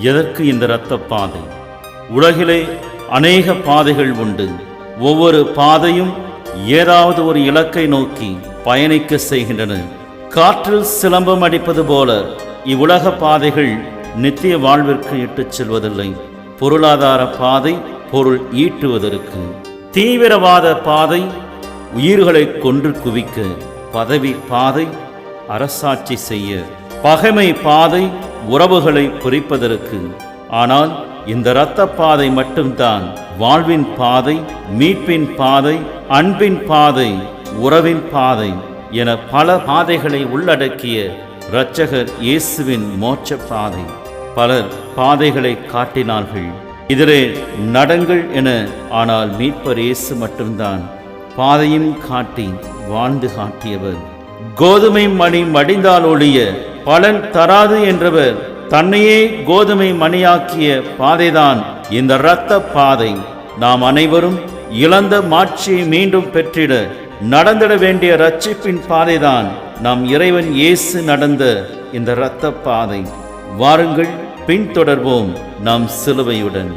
எதற்கு இந்த இரத்த பாதை? உலகிலே அநேக பாதைகள் உண்டு. ஒவ்வொரு பாதையும் ஏதாவது ஒரு இலக்கை நோக்கி பயணிக்க செய்கின்றன. காற்றில் சிலம்பம் அடிப்பது போல இவ்வுலக பாதைகள் நித்திய வாழ்விற்கு இட்டுச் செல்வதில்லை. பொருளாதார பாதை பொருள் ஈட்டுவதற்கு, தீவிரவாத பாதை உயிர்களை கொன்று குவிக்க, பதவி பாதை அரசாட்சி செய்ய, பகைமை பாதை உறவுகளை பிரிப்பதற்கு. ஆனால் இந்த இரத்த பாதை மட்டும்தான் வாழ்வின் பாதை, மீட்பின் பாதை, அன்பின் பாதை, உறவின் பாதை என பல பாதைகளை உள்ளடக்கிய இரட்சகர் இயேசுவின் மோட்ச பாதை. பலர் பாதைகளை காட்டினார்கள், இதிலே நடங்கள் என. ஆனால் மீட்பர் இயேசு மட்டும்தான் பாதையும் காட்டி வாழ்ந்து காட்டியவர். கோதுமை மணி மடிந்தால் ஒழிய பலன் தராது என்றவர் தன்னையே கோதுமை மணியாக்கிய பாதைதான் இந்த இரத்த பாதை. நாம் அனைவரும் இழந்த மாட்சியை மீண்டும் பெற்றிட நடந்திட வேண்டிய இரட்சிப்பின் பாதைதான் நம் இறைவன் இயேசு நடந்த இந்த இரத்த பாதை. வாருங்கள், பின்தொடர்வோம் நம் சிலுவையுடன்.